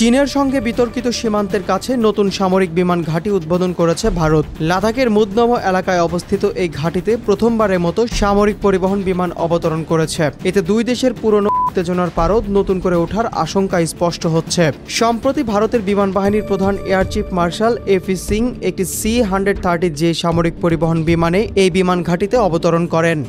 চীনের সঙ্গে বিতর্কিত সীমান্তের কাছে নতুন সামরিক বিমান ঘাঁটি উদ্বোধন করেছে ভারত। লাদাখের মুদনভ এলাকায় অবস্থিত এই ঘাঁটিতে প্রথমবারের মতো সামরিক পরিবহন বিমান অবতরণ করেছে। এতে দুই দেশের পুরনো উত্তেজনার পারদ নতুন করে ওঠার আশঙ্কা স্পষ্ট হচ্ছে। সম্প্রতি ভারতের বিমান বাহিনীর প্রধান এয়ার চিফ মার্শাল এফি সিং একটি C-130J সামরিক পরিবহন বিমানে এই বিমান ঘাঁটিতে অবতরণ করেন।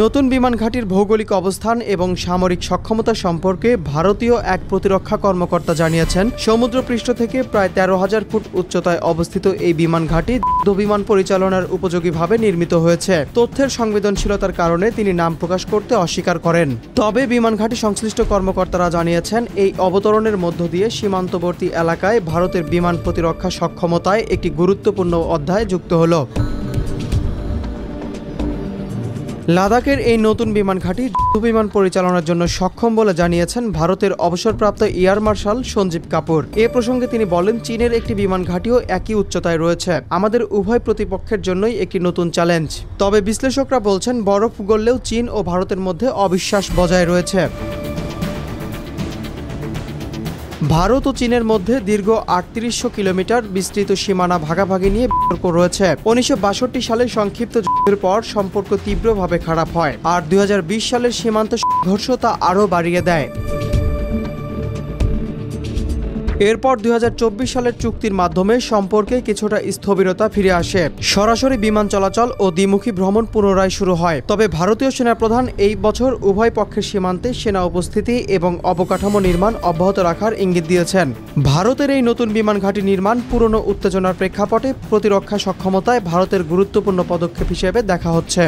নতুন বিমান ঘাঁটির ভৌগোলিক অবস্থান এবং সামরিক সক্ষমতা সম্পর্কে ভারতীয় এক প্রতিরক্ষা কর্মকর্তা জানিয়েছেন, সমুদ্রপৃষ্ঠ থেকে প্রায় 13,000 ফুট উচ্চতায় অবস্থিত এই বিমান ঘাঁটি বিমান পরিচালনার উপযোগীভাবে নির্মিত হয়েছে। তথ্যের সংবেদনশীলতার কারণে তিনি নাম প্রকাশ করতে অস্বীকার করেন। তবে বিমান ঘাঁটি সংশ্লিষ্ট কর্মকর্তারা জানিয়েছেন, এই অবতরণের মধ্য দিয়ে সীমান্তবর্তী এলাকায় ভারতের বিমান প্রতিরক্ষা সক্ষমতায় একটি গুরুত্বপূর্ণ অধ্যায় যুক্ত হলো। লাদাখের এই নতুন বিমান ঘাঁটি বিমান পরিচালনার জন্য সক্ষম বলে জানিয়েছেন ভারতের অবসরপ্রাপ্ত এয়ার মার্শাল সঞ্জীব কাপুর। এ প্রসঙ্গে তিনি বলেন, চীনের একটি বিমান ঘাঁটিও একই উচ্চতায় রয়েছে। আমাদের উভয় প্রতিপক্ষের জন্যই একটি নতুন চ্যালেঞ্জ। তবে বিশ্লেষকরা বলছেন, বরফ গললেও চীন ও ভারতের মধ্যে অবিশ্বাস বজায় রয়েছে। ভারত ও চীনের মধ্যে দীর্ঘ ৩৮০০ কিলোমিটার বিস্তৃত সীমানা ভাগাভাগি নিয়ে বিতর্ক রয়েছে। ১৯৬২ সালে সংক্ষিপ্ত যুদ্ধের পর সম্পর্ক তীব্রভাবে খারাপ হয়, আর ২০২০ সালের সীমান্ত সংঘর্ষ তা আরও বাড়িয়ে দেয়। এরপর ২০২৪ সালের চুক্তির মাধ্যমে সম্পর্কে কিছুটা স্থবিরতা ফিরে আসে। সরাসরি বিমান চলাচল ও দ্বিমুখী ভ্রমণ পুনরায় শুরু হয়। তবে ভারতীয় সেনাপ্রধান এই বছর উভয় পক্ষের সীমান্তে সেনা উপস্থিতি এবং অবকাঠামো নির্মাণ অব্যাহত রাখার ইঙ্গিত দিয়েছেন। ভারতের এই নতুন বিমান ঘাঁটি নির্মাণ পুরনো উত্তেজনার প্রেক্ষাপটে প্রতিরক্ষা সক্ষমতায় ভারতের গুরুত্বপূর্ণ পদক্ষেপ হিসেবে দেখা হচ্ছে।